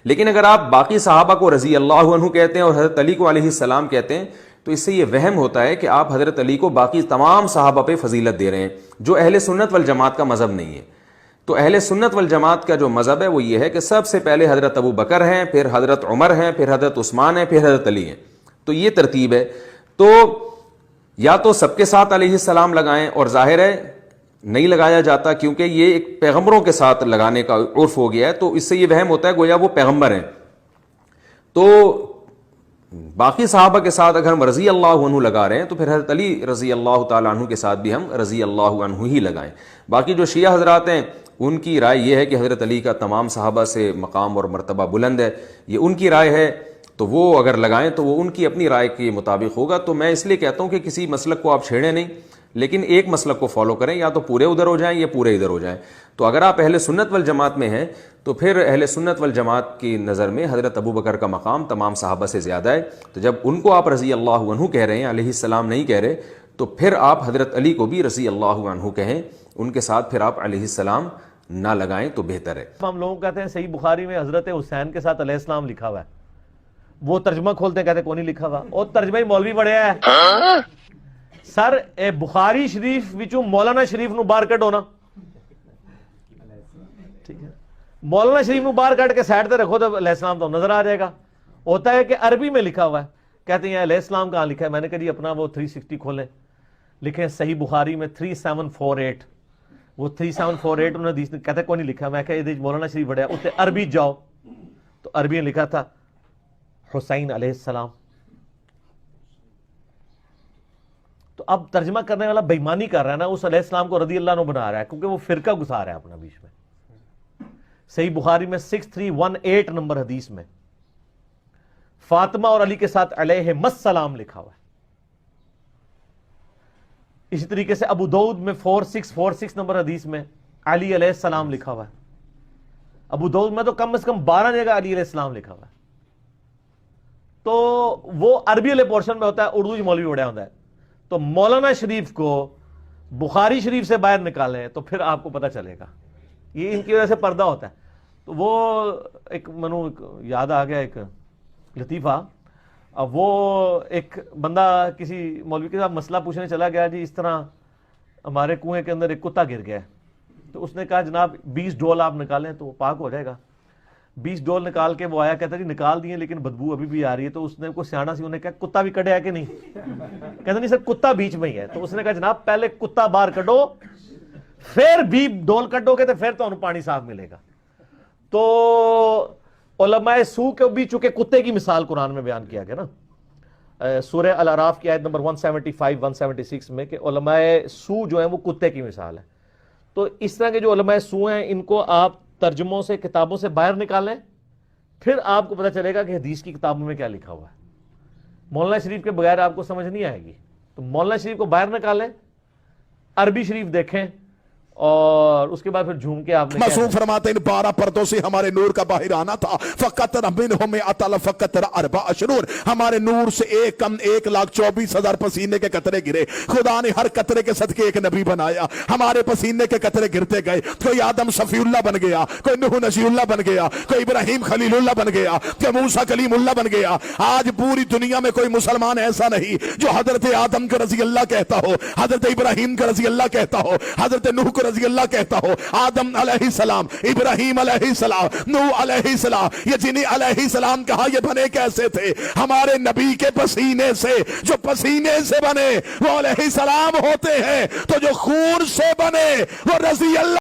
لیکن اگر آپ باقی صحابہ کو رضی اللہ عنہ کہتے ہیں اور حضرت علی کو علیہ السلام کہتے ہیں تو اس سے یہ وہم ہوتا ہے کہ آپ حضرت علی کو باقی تمام صحابہ پہ فضیلت دے رہے ہیں، جو اہل سنت والجماعت کا مذہب نہیں ہے۔ تو اہل سنت والجماعت کا جو مذہب ہے وہ یہ ہے کہ سب سے پہلے حضرت ابو بکر ہیں، پھر حضرت عمر ہیں، پھر حضرت عثمان ہیں، پھر حضرت علی ہیں۔ تو یہ ترتیب ہے۔ تو یا تو سب کے ساتھ علیہ السلام لگائیں، اور ظاہر ہے نہیں لگایا جاتا کیونکہ یہ ایک پیغمبروں کے ساتھ لگانے کا عرف ہو گیا ہے، تو اس سے یہ وہم ہوتا ہے گویا وہ پیغمبر ہیں۔ تو باقی صحابہ کے ساتھ اگر ہم رضی اللہ عنہ لگا رہے ہیں تو پھر حضرت علی رضی اللہ تعالیٰ عنہ کے ساتھ بھی ہم رضی اللہ عنہ ہی لگائیں۔ باقی جو شیعہ حضرات ہیں ان کی رائے یہ ہے کہ حضرت علی کا تمام صحابہ سے مقام اور مرتبہ بلند ہے، یہ ان کی رائے ہے، تو وہ اگر لگائیں تو وہ ان کی اپنی رائے کے مطابق ہوگا۔ تو میں اس لیے کہتا ہوں کہ کسی مسلک کو آپ چھیڑیں نہیں، لیکن ایک مسلک کو فالو کریں، یا تو پورے ادھر ہو جائیں یا پورے ادھر ہو جائیں۔ تو اگر آپ اہل سنت والجماعت میں ہیں تو پھر اہل سنت والجماعت کی نظر میں حضرت ابو بکر کا مقام تمام صحابہ سے زیادہ ہے، تو جب ان کو آپ رضی اللہ عنہ کہہ رہے ہیں، علیہ السلام نہیں کہہ رہے، تو پھر آپ حضرت علی کو بھی رضی اللہ عنہ کہیں، ان کے ساتھ پھر آپ علیہ السلام نہ لگائیں تو بہتر ہے۔ ہم لوگ کہتے ہیں صحیح بخاری میں حضرت حسین کے ساتھ علیہ السلام لکھا ہوا ہے، وہ ترجمہ کھولتے ہیں کہتے ہیں کون نہیں لکھا ہوا، اور ترجمہ ہی مولوی پڑھیا ہے۔ سر اے بخاری شریف وچوں مولانا شریف نو باہر کڈو نا، ٹھیک ہے، مولانا شریف نو باہر کٹ کے سائڈ تے رکھو تو علیہ السلام تو نظر آ جائے گا۔ ہوتا ہے کہ عربی میں لکھا ہوا ہے، کہتے ہیں علیہ السلام کہاں لکھا ہے، میں نے کہا جی اپنا وہ 360 کھولیں، لکھیں صحیح بخاری میں 3748، وہ 3748 انہوں نے حدیث کہتے ہیں کوئی نہیں لکھا، میں کہا یہ مولانا شریف پڑھیا، اتنے عربی جاؤ تو عربی میں لکھا تھا حسین علیہ السلام۔ تو اب ترجمہ کرنے والا بےمانی کر رہا ہے نا، اس علیہ السلام کو رضی اللہ عنہ بنا رہا ہے، کیونکہ وہ فرقہ گھسا رہا ہے اپنا بیچ میں۔ صحیح بخاری میں 6318 نمبر حدیث میں فاطمہ اور علی کے ساتھ علیہم السلام لکھا ہوا ہے۔ اسی طریقے سے ابو داؤد میں 4646 نمبر حدیث میں علی علیہ السلام لکھا ہوا ہے۔ ابو داؤد میں تو کم از کم 12 جگہ علی علیہ السلام لکھا ہوا ہے۔ تو وہ عربی والے پورشن میں ہوتا ہے، اردو مولوی اڑیا ہوتا ہے۔ تو مولانا شریف کو بخاری شریف سے باہر نکالیں تو پھر آپ کو پتہ چلے گا، یہ ان کی وجہ سے پردہ ہوتا ہے۔ تو وہ ایک منو یاد آ گیا ایک لطیفہ، اب وہ ایک بندہ کسی مولوی کے ساتھ مسئلہ پوچھنے چلا گیا، جی اس طرح ہمارے کنویں کے اندر ایک کتا گر گیا ہے، تو اس نے کہا جناب 20 ڈول آپ نکالیں تو وہ پاک ہو جائے گا۔ 20 ڈول نکال کے وہ آیا، کہتا جی نکال دیے لیکن بدبو ابھی بھی آ رہی ہے۔ تو اس نے کوئی سیانا سی انہیں کہا کتا بھی کڈیا کہ نہیں، کہتا نہیں سر کتا بیچ میں ہی ہے۔ تو اس نے کہا جناب پہلے کتا باہر کڈو، پھر بھی ڈول کڈو گے تو پھر تو پانی صاف ملے گا۔ تو علماء سو کے بھی چونکہ کتے کی مثال قرآن میں بیان کیا گیا نا، سورہ الاعراف کی آیت نمبر 175 176 میں، کہ علماء سو جو ہیں وہ کتے کی مثال ہے۔ تو اس طرح کے جو علماء سو ہیں ان کو آپ ترجموں سے کتابوں سے باہر نکالیں، پھر آپ کو پتہ چلے گا کہ حدیث کی کتابوں میں کیا لکھا ہوا ہے۔ مولانا شریف کے بغیر آپ کو سمجھ نہیں آئے گی، تو مولانا شریف کو باہر نکالیں، عربی شریف دیکھیں، اور اس کے بعد پھر جھوم کے آپ نے معصوم فرماتے ہیں 12 پردوں سے ہمارے نور کا باہر آنا تھا، فقط منہم اطل فقط 4 اشرور، ہمارے نور سے 1,24,000 پسینے کے قطرے گرے۔ خدا نے ہر قطرے کے صدقے ایک نبی بنایا، ہمارے پسینے کے قطرے گرتے گئے، کوئی آدم صفی اللہ بن گیا، کوئی نوح نجی اللہ بن گیا، کوئی ابراہیم خلیل اللہ بن گیا، کوئی موسیٰ کلیم اللہ بن گیا۔ آج پوری دنیا میں کوئی مسلمان ایسا نہیں جو حضرت آدم کا رضی اللہ کہتا ہو، حضرت ابراہیم کا رضی اللہ کہتا ہو، حضرت نوح کو رضی اللہ کہتا ہو۔ آدم علیہ السلام، ابراہیم علیہ السلام، نوح علیہ السلام، یہ جنہیں علیہ السلام کہا یہ بنے کیسے تھے؟ ہمارے نبی کے پسینے سے۔ جو پسینے سے بنے وہ علیہ السلام ہوتے ہیں، تو جو خون سے بنے وہ رضی اللہ